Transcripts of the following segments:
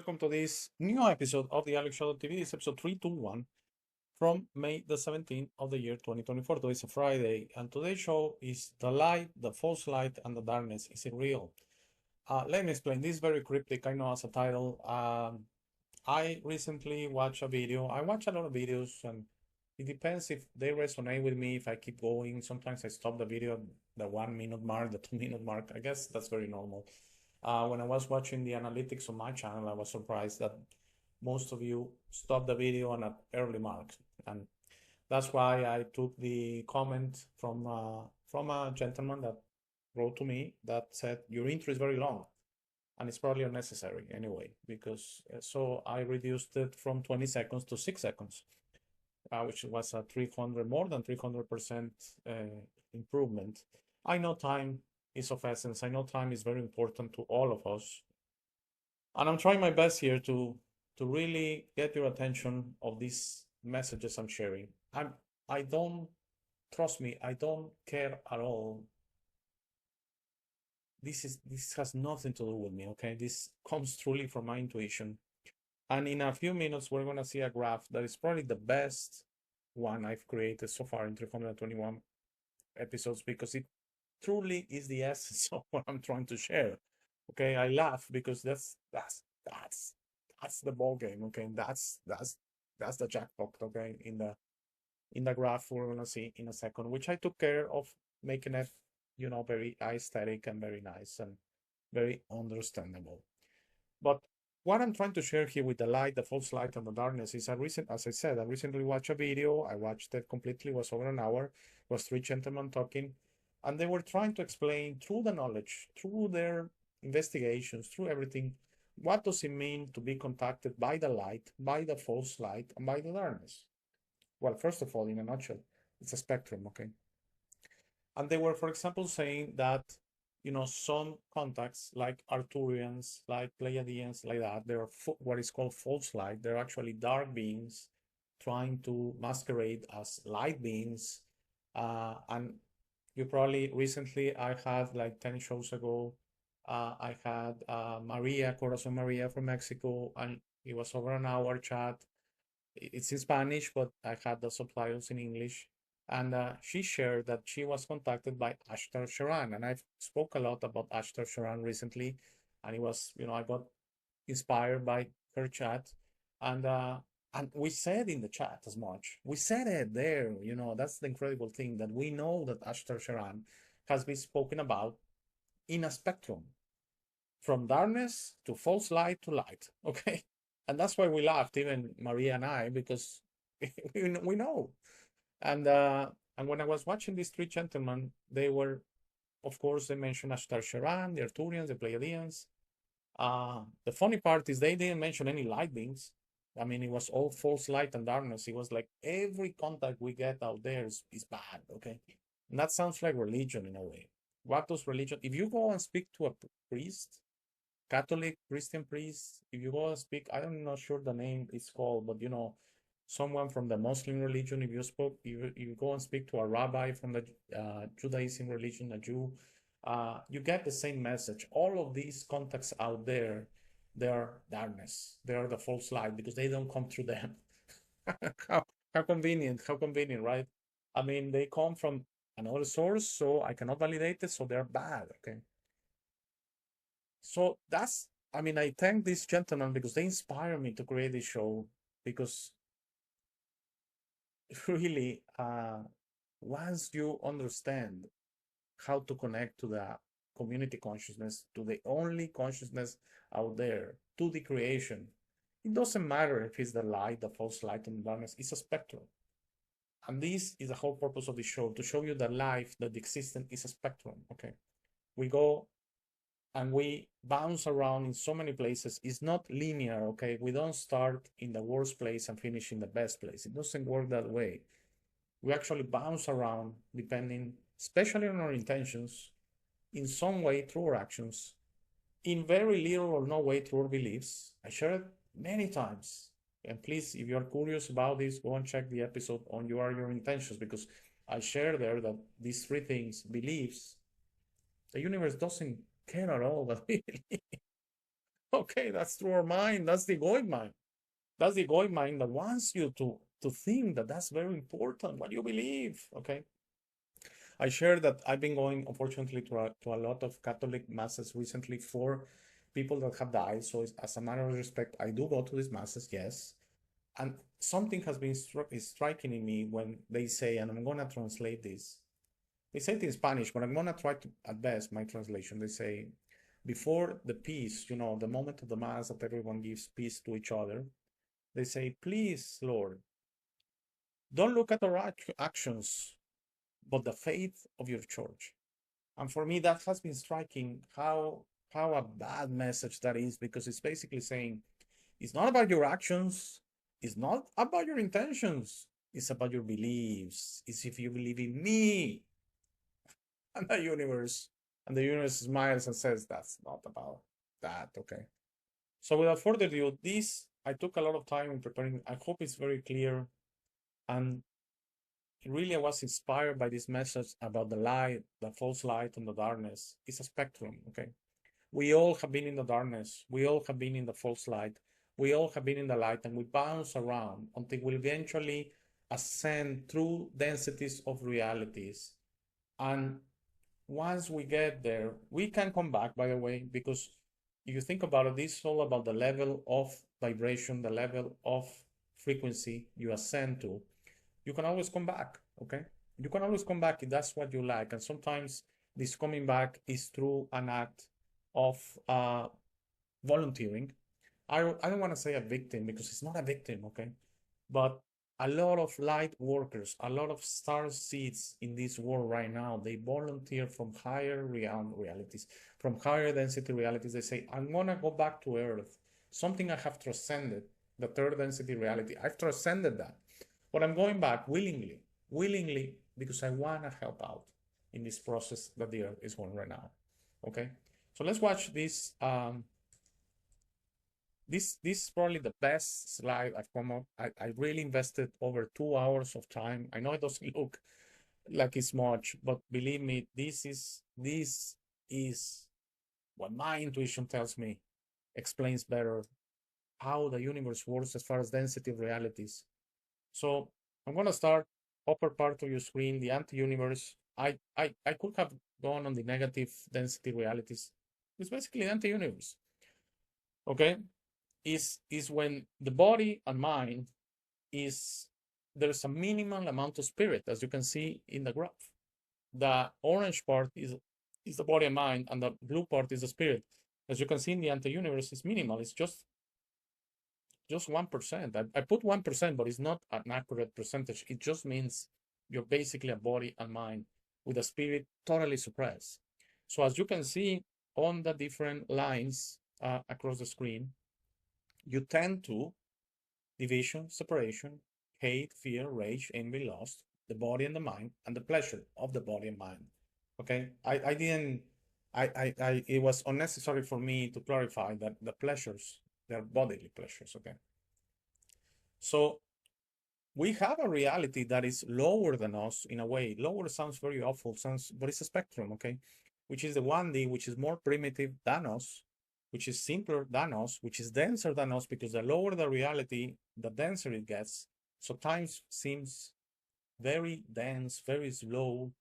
Welcome to this new episode of the Alex Shadow TV. This is episode 321 from May the 17th of the year 2024. Today is a Friday, and today's show is The Light, the False Light, and the Darkness. Is it real? Let me explain. This is very cryptic, I know, as a title. I recently watched a video. I watch a lot of videos, and it depends if they resonate with me, if I keep going. Sometimes I stop the video at the 1 minute mark, the 2 minute mark. I guess that's very normal. When I was watching the analytics on my channel, I was surprised that most of you stopped the video on an early mark. And that's why I took the comment from a gentleman that wrote to me that said, your intro is very long. And it's probably unnecessary anyway, because so I reduced it from 20 seconds to 6 seconds, which was a more than 300% improvement. I know time is of essence. I know time is very important to all of us. And I'm trying my best here to really get your attention of these messages I'm sharing. I don't, trust me, I don't care at all. This has nothing to do with me, okay? This comes truly from my intuition. And in a few minutes, we're gonna see a graph that is probably the best one I've created so far in 321 episodes, because it truly is the essence of what I'm trying to share. Okay, I laugh because that's the ball game. Okay, that's the jackpot. Okay, in the graph we're gonna see in a second, which I took care of making it, very aesthetic and very nice and very understandable. But what I'm trying to share here with the light, the false light, and the darkness is as I said, I recently watched a video. I watched it completely. It was over an hour. It was three gentlemen talking, and they were trying to explain through the knowledge, through their investigations, through everything, what does it mean to be contacted by the light, by the false light, and by the darkness. Well, first of all, in a nutshell, it's a spectrum, okay? And they were, for example, saying that, some contacts like Arcturians, like Pleiadians, like that, they're what is called false light. They're actually dark beings trying to masquerade as light beings. And you probably recently, I had like 10 shows ago, I had Maria, Corazon Maria from Mexico, and it was over an hour chat. It's in Spanish, but I had the subtitles in English. And she shared that she was contacted by Ashtar Sharan. And I've spoke a lot about Ashtar Sharan recently. And it was, I got inspired by her chat. And we said in the chat as much. We said it there, that's the incredible thing, that we know that Ashtar Sharan has been spoken about in a spectrum from darkness to false light to light. Okay. And that's why we laughed, even Maria and I, because we know. And when I was watching these three gentlemen, they were, of course, they mentioned Ashtar Sharan, the Arcturians, the Pleiadians. The funny part is they didn't mention any light beings. I mean, it was all false light and darkness. It was like every contact we get out there is bad, okay? And that sounds like religion in a way. What does religion? If you go and speak to a priest, Catholic, Christian priest, if you go and speak, I'm not sure the name is called, but someone from the Muslim religion, if you go and speak to a rabbi from the Judaism religion, a Jew, you get the same message. All of these contacts out there, they are darkness. They are the false light because they don't come through them. How convenient, right? I mean, they come from another source, so I cannot validate it, so they're bad, okay? So I thank these gentlemen because they inspire me to create this show, because really, once you understand how to connect to the community consciousness, to the only consciousness out there, to the creation, it doesn't matter if it's the light, the false light, and the darkness, it's a spectrum. And this is the whole purpose of the show, to show you that life, that the existence is a spectrum, okay? We go and we bounce around in so many places. It's not linear, okay? We don't start in the worst place and finish in the best place. It doesn't work that way. We actually bounce around depending, especially on our intentions, in some way through our actions, in very little or no way through our beliefs. I shared it many times. And please, if you're curious about this, go and check the episode on You Are Your Intentions, because I share there that these three things, beliefs, the universe doesn't care at all what we believe. Okay, that's through our mind. That's the egoic mind. That's the egoic mind that wants you to think that that's very important, what you believe. Okay. I share that I've been going, unfortunately, to a lot of Catholic masses recently for people that have died. So as a matter of respect, I do go to these masses, yes. And something has been is striking in me when they say, and I'm gonna translate this. They say it in Spanish, but I'm gonna try to, at best, my translation. They say, before the peace, the moment of the mass that everyone gives peace to each other, they say, please, Lord, don't look at our actions, but the faith of your church. And for me, that has been striking how a bad message that is, because it's basically saying it's not about your actions, it's not about your intentions, it's about your beliefs. It's if you believe in me and the universe. And the universe smiles and says, that's not about that, okay? So without further ado, this I took a lot of time in preparing. I hope it's very clear. And really, I was inspired by this message about the light, the false light, and the darkness. It's a spectrum, okay? We all have been in the darkness. We all have been in the false light. We all have been in the light, and we bounce around until we eventually ascend through densities of realities. And once we get there, we can come back, by the way, because if you think about it, this is all about the level of vibration, the level of frequency you ascend to. You can always come back, okay? You can always come back if that's what you like. And sometimes this coming back is through an act of volunteering. I don't want to say a victim because it's not a victim, okay? But a lot of light workers, a lot of star seeds in this world right now, they volunteer from higher realities, from higher density realities. They say, I'm going to go back to Earth, something I have transcended, the third density reality. I've transcended that. But I'm going back willingly, because I want to help out in this process that the Earth is going right now. Okay, so let's watch this. This is probably the best slide I've come up. I really invested over 2 hours of time. I know it doesn't look like it's much, but believe me, this is what my intuition tells me explains better how the universe works as far as density of realities. So I'm gonna start upper part of your screen, the anti-universe. I could have gone on the negative density realities. It's basically anti-universe. Okay, is when the body and mind there's a minimal amount of spirit, as you can see in the graph. The orange part is the body and mind, and the blue part is the spirit. As you can see in the anti-universe, it's minimal. It's just 1%. I put 1%, but it's not an accurate percentage. It just means you're basically a body and mind with a spirit totally suppressed. So as you can see on the different lines across the screen, you tend to division, separation, hate, fear, rage, envy, lust, the body and the mind, and the pleasure of the body and mind. Okay, I didn't. It was unnecessary for me to clarify that the pleasures, they're bodily pleasures. Okay, so we have a reality that is lower than us in a way. Lower sounds very awful, but it's a spectrum. Okay, which is the 1D, which is more primitive than us, which is simpler than us, which is denser than us, because the lower the reality, the denser it gets. So time seems very dense, very slow.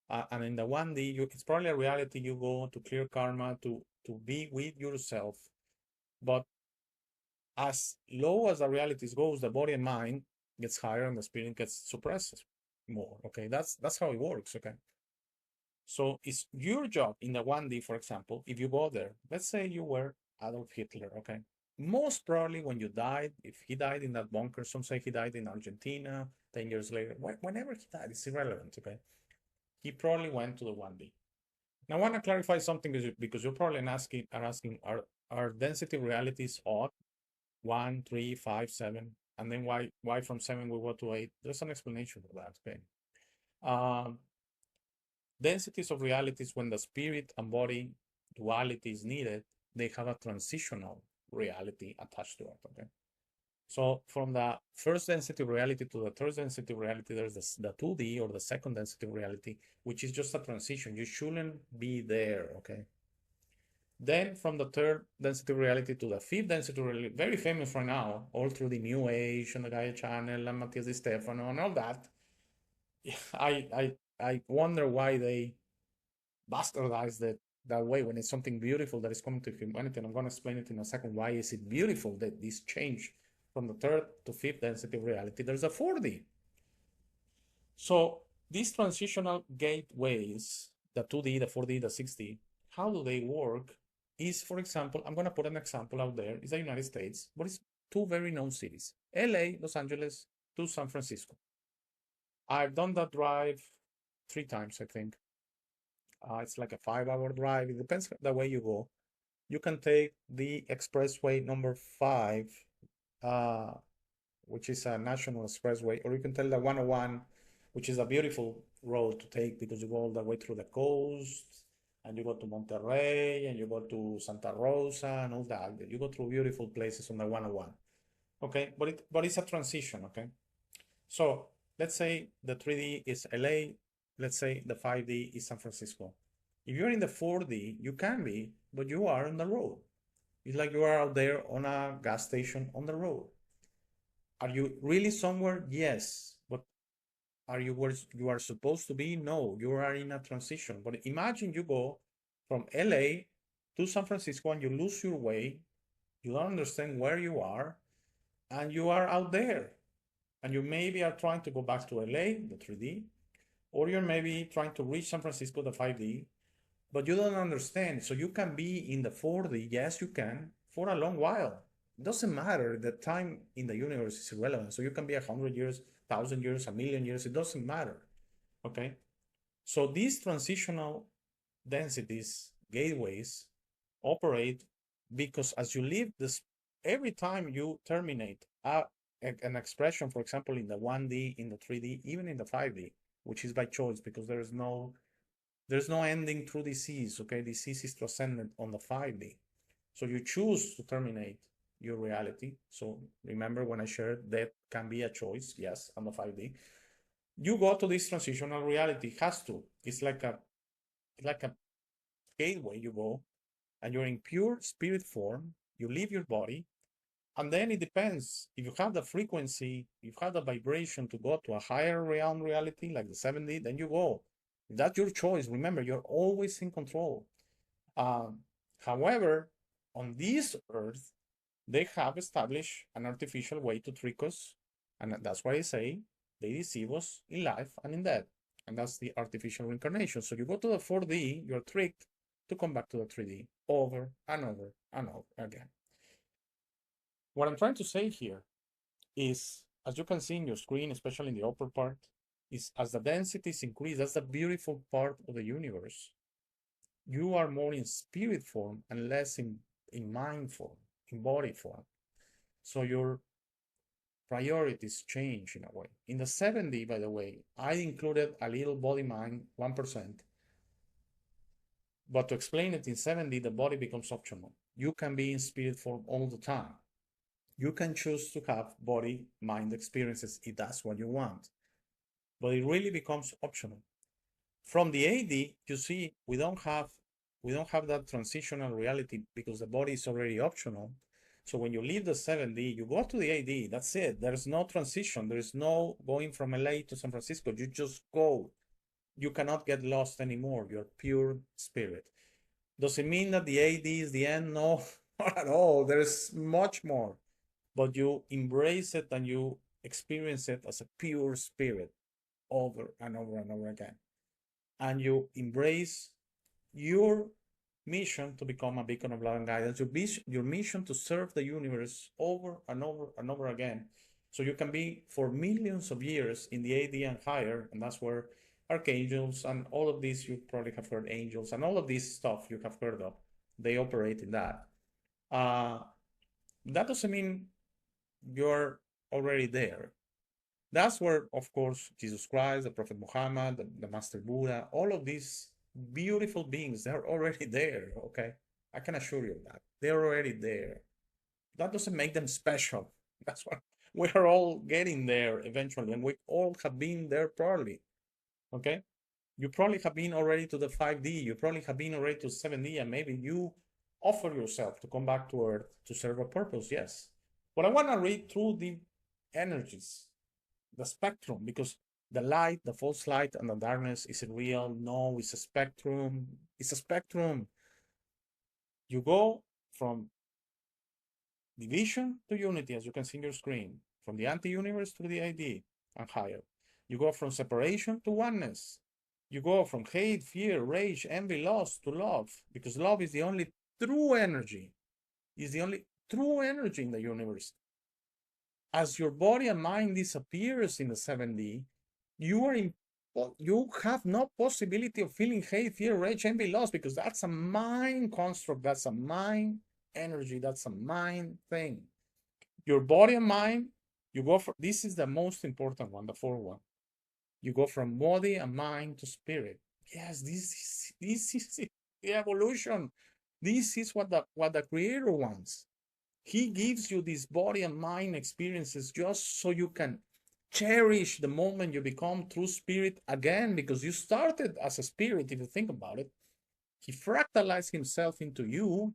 And in the 1D, it's probably a reality you go to clear karma, to be with yourself. But as low as the realities goes, the body and mind gets higher and the spirit gets suppressed more. Okay, that's how it works. Okay. So it's your job in the 1D, for example, if you go there, let's say you were Adolf Hitler, okay? Most probably when you died, if he died in that bunker, some say he died in Argentina, 10 years later, whenever he died, it's irrelevant, okay? He probably went to the 1D. Now I want to clarify something because you're probably asking, are density realities odd? 1, 3, 5, 7, and then why from 7 we go to 8? There's an explanation for that, okay? Densities of realities, when the spirit and body duality is needed, they have a transitional reality attached to it, okay? So from the first density of reality to the third density of reality, there's the 2D or the second density of reality, which is just a transition. You shouldn't be there, okay? Then from the third density reality to the fifth density reality, very famous right now, all through the New Age and the Gaia Channel and Matthias Di Stefano and all that. I wonder why they bastardized it that way when it's something beautiful that is coming to humanity. And I'm going to explain it in a second. Why is it beautiful that this change from the third to fifth density of reality? There's a 4D. So these transitional gateways, the 2D, the 4D, the 6D, how do they work? Is, for example, I'm going to put an example out there. It's the United States, but it's two very known cities, LA, Los Angeles, to San Francisco. I've done that drive 3 times, I think. It's like a 5-hour drive. It depends the way you go. You can take the expressway number 5, which is a national expressway, or you can take the 101, which is a beautiful road to take because you go all the way through the coast and you go to Monterrey and you go to Santa Rosa and all that. You go through beautiful places on the 101. Okay, but it's a transition, okay? So let's say the 3D is LA, let's say the 5D is San Francisco. If you're in the 4D, you can be, but you are on the road. It's like you are out there on a gas station on the road. Are you really somewhere? Yes. But are you where you are supposed to be? No, you are in a transition. But imagine you go from LA to San Francisco and you lose your way. You don't understand where you are, and you are out there. And you maybe are trying to go back to LA, the 3D, or you're maybe trying to reach San Francisco, the 5D, but you don't understand. So you can be in the 4D, yes, you can, for a long while. It doesn't matter. The time in the universe is irrelevant. So you can be 100 years, 1,000 years, 1,000,000 years. It doesn't matter. Okay. So these transitional densities, gateways, operate because as you leave this, every time you terminate an expression, for example, in the 1D, in the 3D, even in the 5D, which is by choice because there's no ending through disease. Okay, disease is transcendent on the 5D. So you choose to terminate your reality. So remember when I shared that can be a choice, yes, on the 5D. You go to this transitional reality. It has to. It's like a gateway. You go and you're in pure spirit form. You leave your body. And then it depends. If you have the frequency, if you have the vibration to go to a higher realm reality, like the 7D, then you go. That's your choice. Remember, you're always in control. However, on this earth, they have established an artificial way to trick us. And that's why I say they deceive us in life and in death. And that's the artificial reincarnation. So you go to the 4D, you're tricked to come back to the 3D over and over and over again. What I'm trying to say here is, as you can see in your screen, especially in the upper part, is as the densities increase, that's the beautiful part of the universe. You are more in spirit form and less in mind form, in body form. So your priorities change in a way. In the 7D, by the way, I included a little body mind, 1%. But to explain it in 7D, the body becomes optional. You can be in spirit form all the time. You can choose to have body mind experiences if that's what you want, but it really becomes optional. From the 8D, you see, we don't have that transitional reality because the body is already optional. So when you leave the 7D, you go to the 8D, that's it. There's no transition. There is no going from LA to San Francisco. You just go. You cannot get lost anymore. You're pure spirit. Does it mean that the 8D is the end? No, not at all. There's much more. But you embrace it and you experience it as a pure spirit over and over and over again. And you embrace your mission to become a beacon of love and guidance, your mission to serve the universe over and over and over again. So you can be for millions of years in the 8D and higher, and that's where archangels and all of these, you probably have heard angels and all of this stuff you have heard of, they operate in that. That doesn't mean you're already there. That's where, of course, Jesus Christ, the Prophet Muhammad, the Master Buddha, all of these beautiful beings, they're already there, okay? I can assure you of that. They're already there. That doesn't make them special. That's what we're all getting there eventually, and we all have been there probably, okay? You probably have been already to the 5D, you probably have been already to 7D, and maybe you offer yourself to come back to Earth to serve a purpose, yes. But I want to read through the energies, the spectrum, because the light, the false light, and the darkness, is it real? No, it's a spectrum. It's a spectrum. You go from division to unity, as you can see on your screen, from the anti-universe to the ID and higher. You go from separation to oneness. You go from hate, fear, rage, envy, lust to love, because love is the only true energy. Is the only true energy in the universe. As your body and mind disappears in the 7D, you have no possibility of feeling hate, fear, rage, envy, lust, because that's a mind construct, that's a mind energy, that's a mind thing. Your body and mind, you go for, this is the most important one, the fourth one. You go from body and mind to spirit. Yes, this is the evolution. This is what the Creator wants. He gives you these body and mind experiences just so you can cherish the moment you become true spirit again, because you started as a spirit, if you think about it. He fractalized himself into you,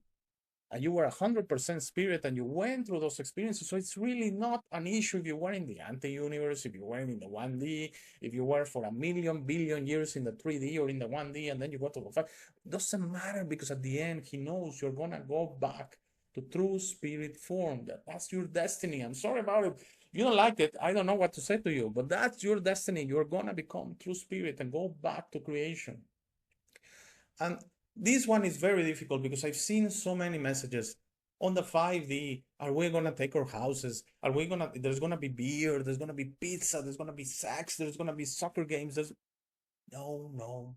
and you were 100% spirit, and you went through those experiences. So it's really not an issue if you were in the anti-universe, if you were in the 1D, if you were for 1,000,000 billion years in the 3D or in the 1D, and then you go to the 5. It doesn't matter, because at the end, he knows you're going to go back to true spirit form. That's your destiny. I'm sorry about it. You don't like it. I don't know what to say to you, but that's your destiny. You're going to become true spirit and go back to creation. And this one is very difficult, because I've seen so many messages on the 5D. Are we going to take our houses? There's going to be beer, there's going to be pizza, there's going to be sex, there's going to be soccer games. No.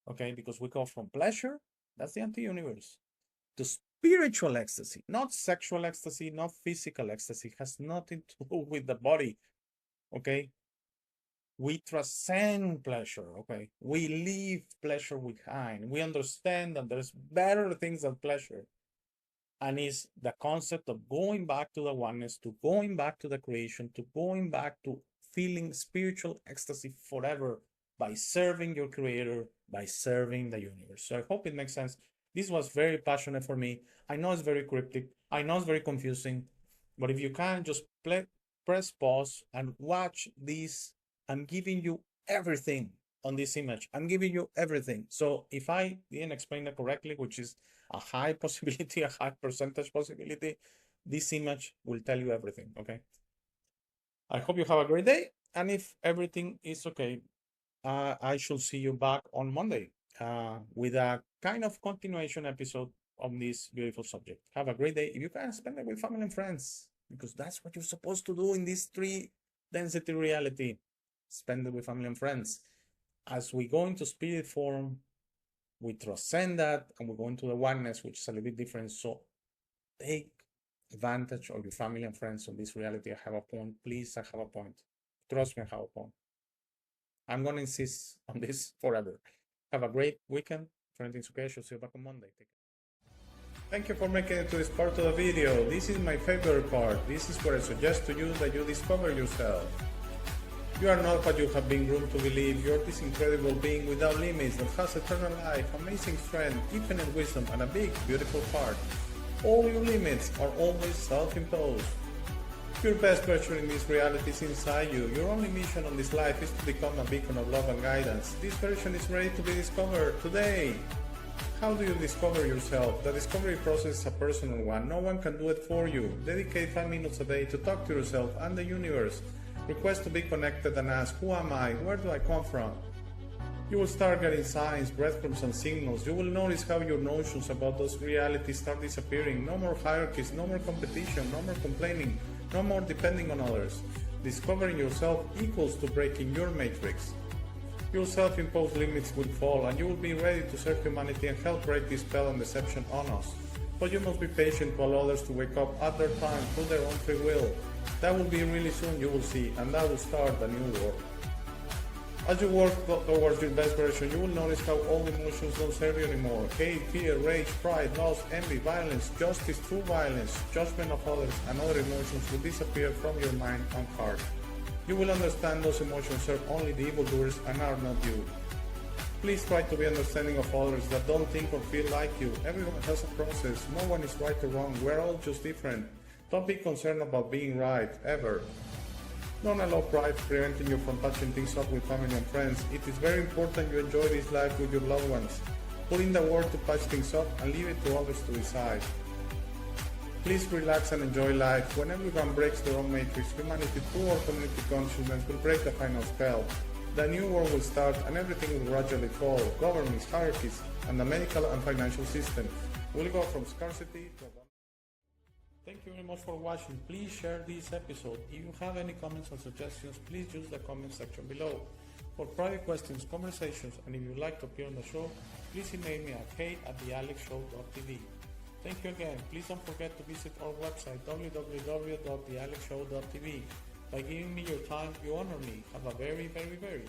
Okay, because we go from pleasure, that's the anti-universe, to spiritual ecstasy, not sexual ecstasy, not physical ecstasy. It has nothing to do with the body. Okay, we transcend pleasure. Okay, we leave pleasure behind. We understand that there's better things than pleasure, and it's the concept of going back to the oneness, to going back to the creation, to going back to feeling spiritual ecstasy forever by serving your Creator, by serving the universe. So I hope it makes sense. This was very passionate for me. I know it's very cryptic. I know it's very confusing. But if you can, just press pause and watch this. I'm giving you everything on this image. I'm giving you everything. So if I didn't explain it correctly, which is a high possibility, a high percentage possibility, this image will tell you everything, okay? I hope you have a great day. And if everything is okay, I shall see you back on Monday with a kind of continuation episode on this beautiful subject. Have a great day. If you can, spend it with family and friends, because that's what you're supposed to do in this 3-density reality. Spend it with family and friends. As we go into spirit form, we transcend that, and we go into the oneness, which is a little bit different. So take advantage of your family and friends on this reality. I have a point. Please, I have a point. Trust me, I have a point. I'm going to insist on this forever. Have a great weekend. If anything's okay, I shall see you back on Monday. Take care. Thank you for making it to this part of the video. This is my favorite part. This is where I suggest to you that you discover yourself. You are not what you have been groomed to believe. You are this incredible being without limits that has eternal life, amazing strength, infinite wisdom, and a big, beautiful heart. All your limits are always self-imposed. Your best version in this reality is inside you. Your only mission on this life is to become a beacon of love and guidance. This version is ready to be discovered today. How do you discover yourself? The discovery process is a personal one. No one can do it for you. Dedicate 5 minutes a day to talk to yourself and the universe. Request to be connected and ask, who am I? Where do I come from? You will start getting signs, breadcrumbs, and signals. You will notice how your notions about those realities start disappearing. No more hierarchies, no more competition, no more complaining, no more depending on others. Discovering yourself equals to breaking your matrix. Your self-imposed limits will fall, and you will be ready to serve humanity and help break this spell and deception on us. But you must be patient to allow others to wake up at their time through their own free will. That will be really soon, you will see, and that will start a new world. As you work towards your best version, you will notice how all emotions don't serve you anymore. Hate, fear, rage, pride, lust, envy, violence, justice, true violence, judgment of others, and other emotions will disappear from your mind and heart. You will understand those emotions serve only the evildoers and are not you. Please try to be understanding of others that don't think or feel like you. Everyone has a process. No one is right or wrong. We're all just different. Don't be concerned about being right, ever. Don't allow pride preventing you from patching things up with family and friends. It is very important you enjoy this life with your loved ones. Put in the work to patch things up and leave it to others to decide. Please relax and enjoy life. When everyone breaks their own matrix, humanity through our community consciousness will break the final spell. The new world will start and everything will gradually fall. Governments, hierarchies, and the medical and financial system will go from scarcity to abundance. Thank you very much for watching. Please share this episode. If you have any comments or suggestions, please use the comment section below. For private questions, conversations, and if you'd like to appear on the show, please email me at kate@thealexshow.tv. Thank you again. Please don't forget to visit our website www.thealexshow.tv. By giving me your time, you honor me. Have a very, very, very